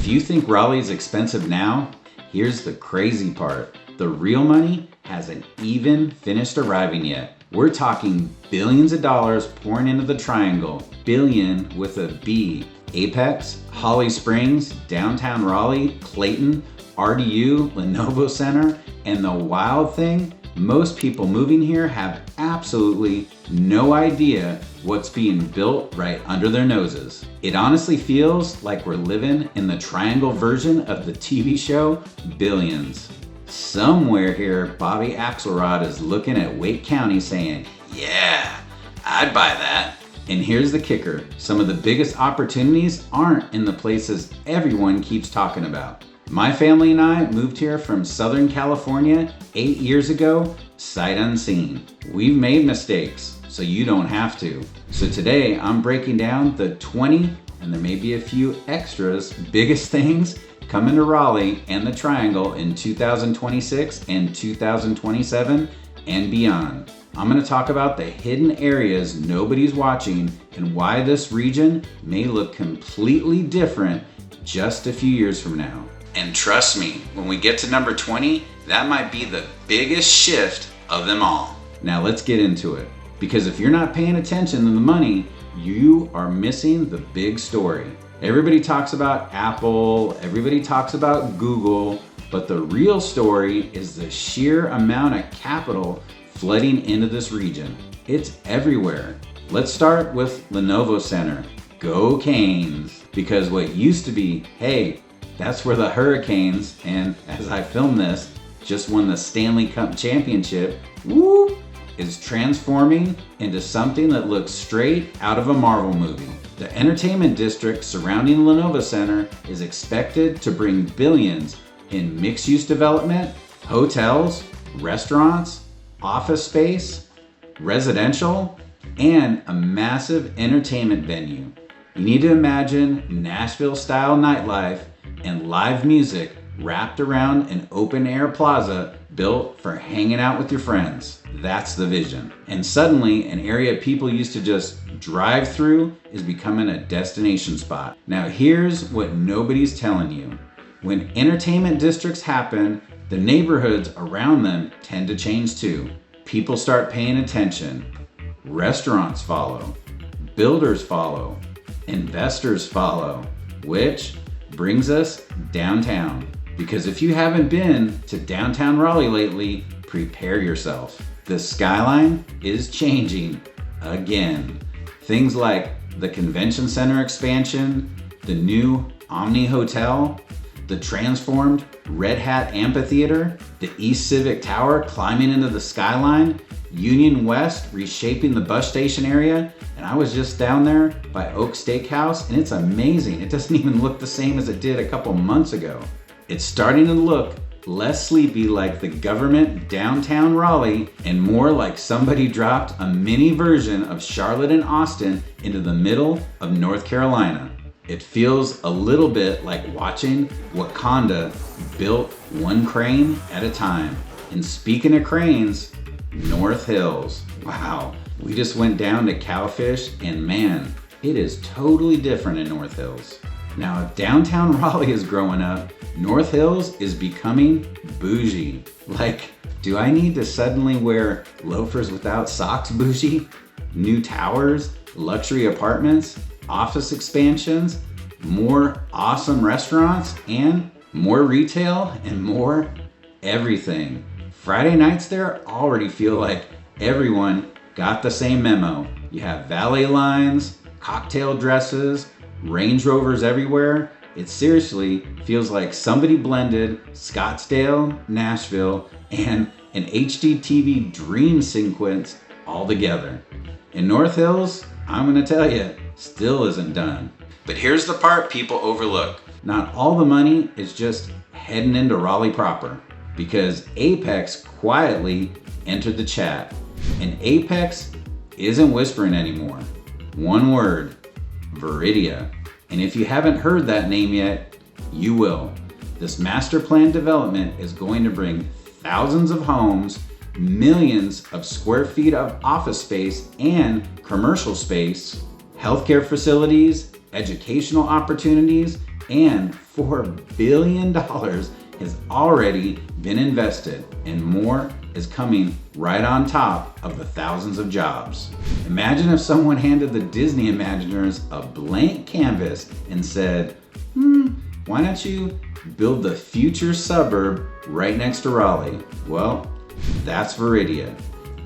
If you think Raleigh is expensive now, here's the crazy part. The real money hasn't even finished arriving yet. We're talking billions of dollars pouring into the triangle. Billion with a B. Apex, Holly Springs, downtown Raleigh, Clayton, RDU, Lenovo Center, and the wild thing, most people moving here have absolutely no idea what's being built right under their noses. It honestly feels like we're living in the triangle version of the TV show Billions. Somewhere here, Bobby Axelrod is looking at Wake County saying, yeah, I'd buy that. And here's the kicker. Some of the biggest opportunities aren't in the places everyone keeps talking about. My family and I moved here from Southern California 8 years ago, sight unseen. We've made mistakes, so you don't have to. So today I'm breaking down the 20, and there may be a few extras, biggest things coming to Raleigh and the Triangle in 2026 and 2027 and beyond. I'm going to talk about the hidden areas nobody's watching and why this region may look completely different just a few years from now. And trust me, when we get to number 20, that might be the biggest shift of them all. Now let's get into it. Because if you're not paying attention to the money, you are missing the big story. Everybody talks about Apple, everybody talks about Google, but the real story is the sheer amount of capital flooding into this region. It's everywhere. Let's start with Lenovo Center. Go Canes! Because what used to be, hey, that's where the Hurricanes, and as I film this, just won the Stanley Cup championship, whoop, is transforming into something that looks straight out of a Marvel movie. The entertainment district surrounding Lenovo Center is expected to bring billions in mixed-use development, hotels, restaurants, office space, residential, and a massive entertainment venue. You need to imagine Nashville-style nightlife and live music wrapped around an open-air plaza built for hanging out with your friends. That's the vision. And suddenly, an area people used to just drive through is becoming a destination spot. Now here's what nobody's telling you. When entertainment districts happen, the neighborhoods around them tend to change too. People start paying attention. Restaurants follow. Builders follow. Investors follow. Which brings us downtown. Because if you haven't been to downtown Raleigh lately, prepare yourself. The skyline is changing again. Things like the convention center expansion, the new Omni Hotel, the transformed Red Hat Amphitheater, the East Civic Tower climbing into the skyline, Union West reshaping the bus station area, and I was just down there by Oak Steakhouse, and it's amazing. It doesn't even look the same as it did a couple months ago. It's starting to look less sleepy like the government downtown Raleigh and more like somebody dropped a mini version of Charlotte and Austin into the middle of North Carolina. It feels a little bit like watching Wakanda built one crane at a time. And speaking of cranes, North Hills. Wow, we just went down to Cowfish and man, it is totally different in North Hills. Now, if downtown Raleigh is growing up, North Hills is becoming bougie. Like, do I need to suddenly wear loafers without socks bougie? New towers, luxury apartments, office expansions, more awesome restaurants, and more retail and more everything. Friday nights there already feel like everyone got the same memo. You have valet lines, cocktail dresses, Range Rovers everywhere. It seriously feels like somebody blended Scottsdale, Nashville, and an HGTV dream sequence all together. In North Hills, I'm gonna tell you, still isn't done. But here's the part people overlook. Not all the money is just heading into Raleigh proper, because Apex quietly entered the chat. And Apex isn't whispering anymore. One word, Veridea. And if you haven't heard that name yet, you will. This master plan development is going to bring thousands of homes, millions of square feet of office space and commercial space, healthcare facilities, educational opportunities, and $4 billion has already been invested, and more is coming right on top of the thousands of jobs. Imagine if someone handed the Disney Imagineers a blank canvas and said, why don't you build the future suburb right next to Raleigh? Well, that's Veridea.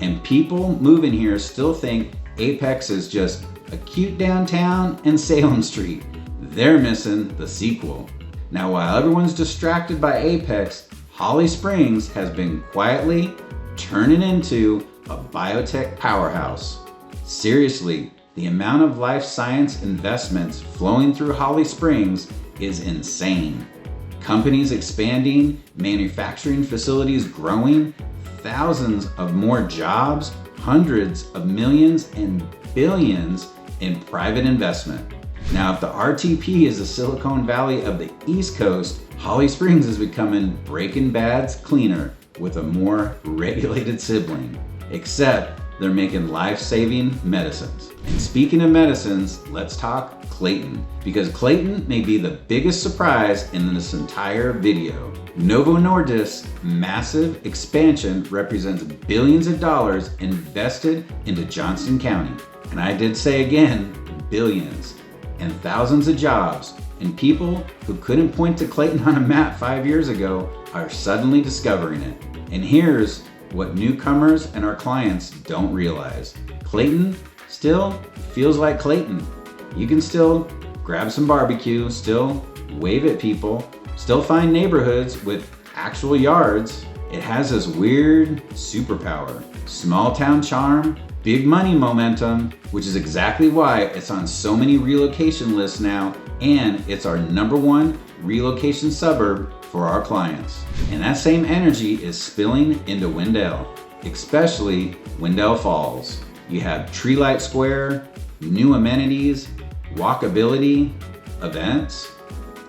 And people moving here still think Apex is just a cute downtown and Salem Street. They're missing the sequel. Now, while everyone's distracted by Apex, Holly Springs has been quietly turning into a biotech powerhouse. Seriously, the amount of life science investments flowing through Holly Springs is insane. Companies expanding, manufacturing facilities growing, thousands of more jobs, hundreds of millions and billions in private investment. Now, if the RTP is the Silicon Valley of the East Coast, Holly Springs is becoming Breaking Bad's cleaner with a more regulated sibling. Except they're making life-saving medicines. And speaking of medicines, let's talk Clayton, because Clayton may be the biggest surprise in this entire video. Novo Nordisk's massive expansion represents billions of dollars invested into Johnson County. And I did say again, billions, and thousands of jobs, and people who couldn't point to Clayton on a map 5 years ago are suddenly discovering it. And here's what newcomers and our clients don't realize. Clayton still feels like Clayton. You can still grab some barbecue, still wave at people, still find neighborhoods with actual yards. It has this weird superpower, small town charm, big money momentum, which is exactly why it's on so many relocation lists now, and it's our #1 relocation suburb for our clients. And that same energy is spilling into Wendell, especially Wendell Falls. You have Tree Light Square, new amenities, walkability, events,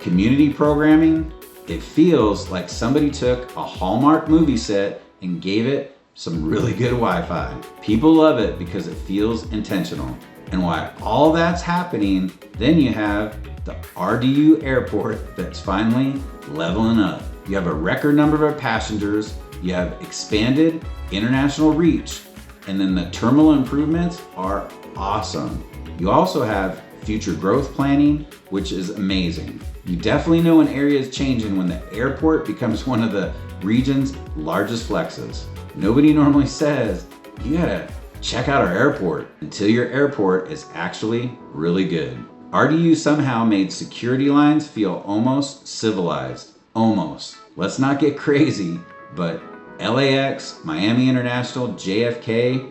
community programming. It feels like somebody took a Hallmark movie set and gave it some really good Wi-Fi. People love it because it feels intentional. And while all that's happening, then you have the RDU airport that's finally leveling up. You have a record number of passengers, you have expanded international reach, and then the terminal improvements are awesome. You also have future growth planning, which is amazing. You definitely know an area is changing when the airport becomes one of the region's largest flexes. Nobody normally says, you gotta check out our airport, until your airport is actually really good. RDU somehow made security lines feel almost civilized. Almost. Let's not get crazy, but LAX, Miami International, JFK,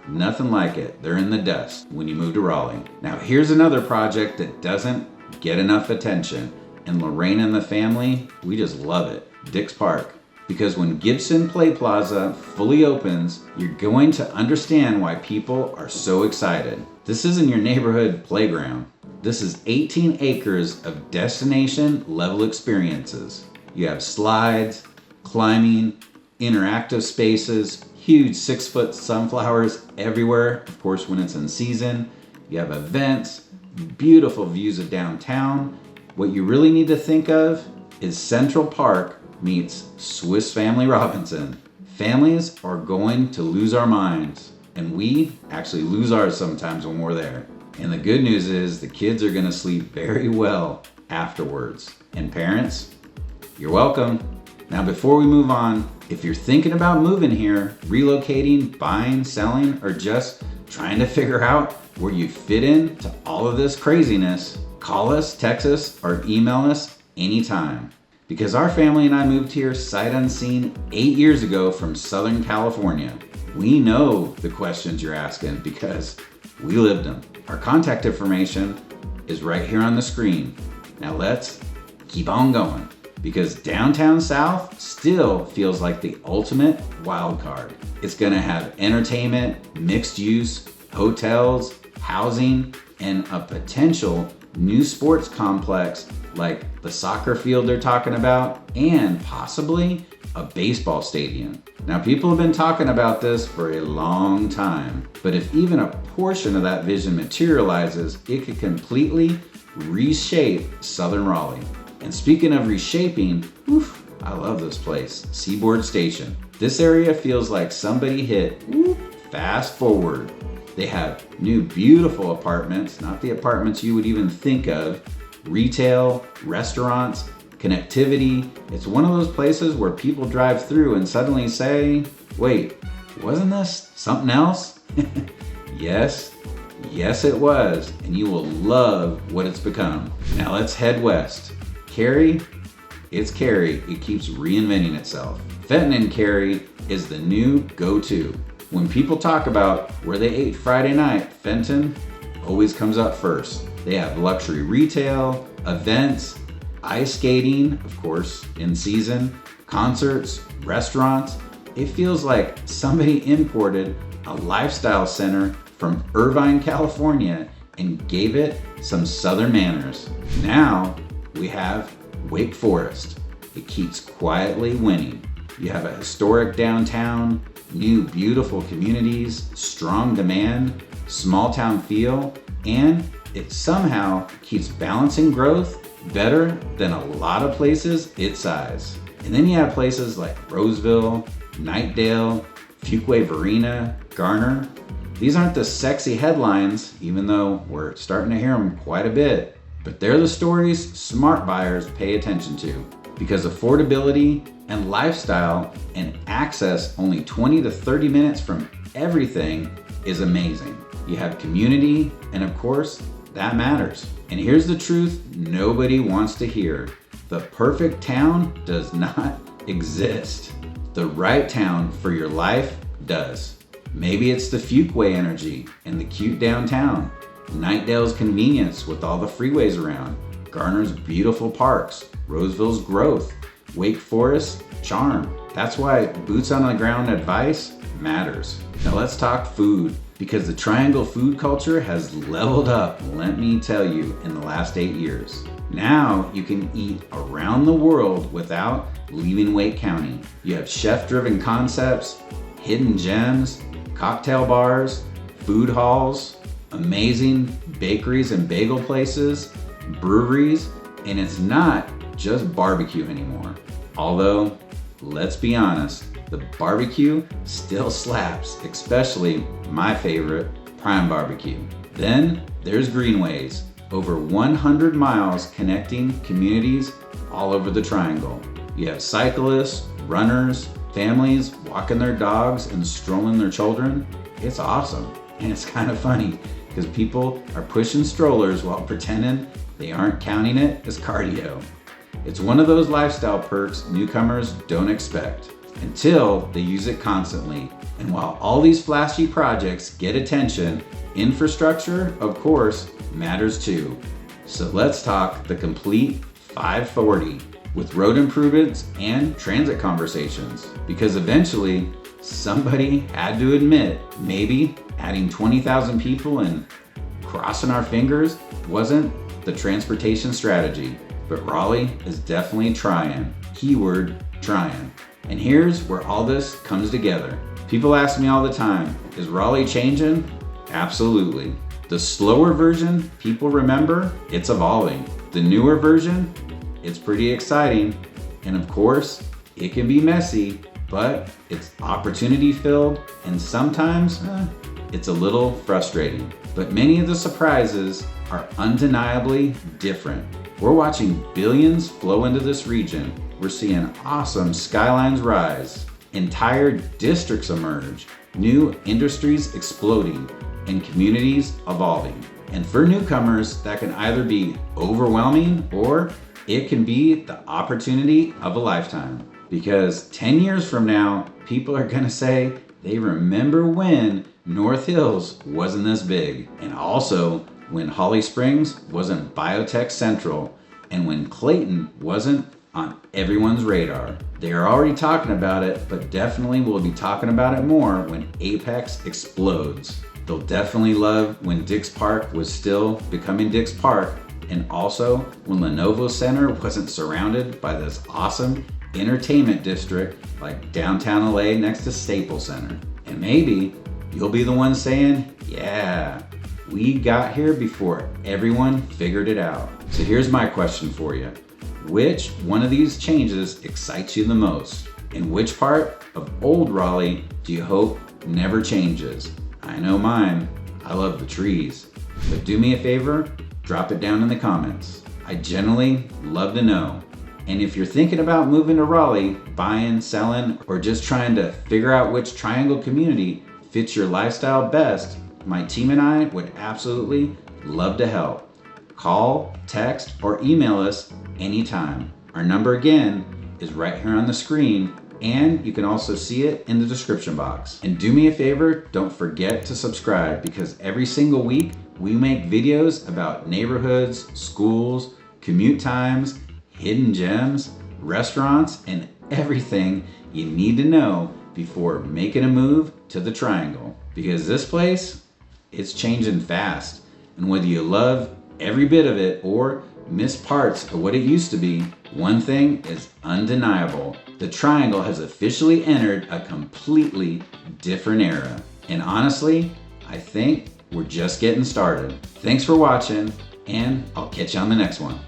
nothing like it. They're in the dust when you move to Raleigh. Now here's another project that doesn't get enough attention, and Lorraine and the family, we just love it. Dix Park. Because when Gibson Play Plaza fully opens, you're going to understand why people are so excited. This isn't your neighborhood playground. This is 18 acres of destination level experiences. You have slides, climbing, interactive spaces, huge 6-foot sunflowers everywhere, of course when it's in season. You have events, beautiful views of downtown. What you really need to think of is Central Park meets Swiss Family Robinson. Families are going to lose our minds, and we actually lose ours sometimes when we're there. And the good news is the kids are gonna sleep very well afterwards. And parents, you're welcome. Now before we move on, if you're thinking about moving here, relocating, buying, selling, or just trying to figure out where you fit in to all of this craziness, call us, text us, or email us anytime. Because our family and I moved here sight unseen 8 years ago from Southern California. We know the questions you're asking because we lived them. Our contact information is right here on the screen. Now let's keep on going, because downtown South still feels like the ultimate wild card. It's gonna have entertainment, mixed use, hotels, housing, and a potential new sports complex like the soccer field they're talking about, and possibly a baseball stadium. Now people have been talking about this for a long time, but if even a portion of that vision materializes, it could completely reshape Southern Raleigh. And speaking of reshaping, I love this place, Seaboard Station. This area feels like somebody hit fast forward. They have new beautiful apartments, not the apartments you would even think of, retail, restaurants, connectivity. It's one of those places where people drive through and suddenly say, wait, wasn't this something else? Yes it was, and you will love what it's become. Now let's head west. Cary, it's Cary. It keeps reinventing itself. Fenton and Cary is the new go-to. When people talk about where they ate Friday night, Fenton always comes up first. They have luxury retail, events, ice skating, of course, in season, concerts, restaurants. It feels like somebody imported a lifestyle center from Irvine, California, and gave it some Southern manners. Now we have Wake Forest. It keeps quietly winning. You have a historic downtown, new beautiful communities, strong demand, small town feel, and it somehow keeps balancing growth better than a lot of places its size. And then you have places like Roseville, Knightdale, Fuquay Varina, Garner. These aren't the sexy headlines, even though we're starting to hear them quite a bit, but they're the stories smart buyers pay attention to, because affordability and lifestyle and access only 20 to 30 minutes from everything is amazing. You have community, and of course, that matters. And here's the truth nobody wants to hear. The perfect town does not exist. The right town for your life does. Maybe it's the Fuquay energy and the cute downtown, Knightdale's convenience with all the freeways around, Garner's beautiful parks, Roseville's growth, Wake Forest's charm. That's why boots on the ground advice matters. Now let's talk food, because the Triangle food culture has leveled up, let me tell you, in the last 8 years. Now you can eat around the world without leaving Wake County. You have chef-driven concepts, hidden gems, cocktail bars, food halls, amazing bakeries and bagel places, breweries, and it's not just barbecue anymore. Although, let's be honest, the barbecue still slaps, especially my favorite, Prime Barbecue. Then there's Greenways, over 100 miles connecting communities all over the Triangle. You have cyclists, runners, families walking their dogs and strolling their children. It's awesome. And it's kind of funny because people are pushing strollers while pretending they aren't counting it as cardio. It's one of those lifestyle perks newcomers don't expect until they use it constantly. And while all these flashy projects get attention, infrastructure, of course, matters too. So let's talk the complete 540 with road improvements and transit conversations, because eventually somebody had to admit maybe adding 20,000 people and crossing our fingers wasn't the transportation strategy. But Raleigh is definitely trying. Keyword, trying. And here's where all this comes together. People ask me all the time, is Raleigh changing? Absolutely. The slower version people remember, it's evolving. The newer version, it's pretty exciting. And of course, it can be messy, but it's opportunity filled, and sometimes it's a little frustrating. But many of the surprises are undeniably different. We're watching billions flow into this region. We're seeing awesome skylines rise, entire districts emerge, new industries exploding, and communities evolving. And for newcomers, that can either be overwhelming or it can be the opportunity of a lifetime. Because 10 years from now, people are gonna say they remember when North Hills wasn't this big, and also when Holly Springs wasn't biotech central, and when Clayton wasn't on everyone's radar. They are already talking about it, but definitely will be talking about it more when Apex explodes. They'll definitely love when Dix Park was still becoming Dix Park, and also when Lenovo Center wasn't surrounded by this awesome entertainment district like downtown LA next to Staples Center. And maybe you'll be the one saying, yeah, We got here before everyone figured it out. So here's my question for you. Which one of these changes excites you the most? And which part of old Raleigh do you hope never changes? I know mine. I love the trees. But do me a favor, drop it down in the comments. I generally love to know. And if you're thinking about moving to Raleigh, buying, selling, or just trying to figure out which triangle community fits your lifestyle best, my team and I would absolutely love to help. Call, text, or email us anytime. Our number again is right here on the screen, and you can also see it in the description box. And do me a favor, don't forget to subscribe, because every single week we make videos about neighborhoods, schools, commute times, hidden gems, restaurants, and everything you need to know before making a move to the Triangle. Because this place, it's changing fast. And whether you love every bit of it or miss parts of what it used to be, one thing is undeniable. The Triangle has officially entered a completely different era. And honestly, I think we're just getting started. Thanks for watching, and I'll catch you on the next one.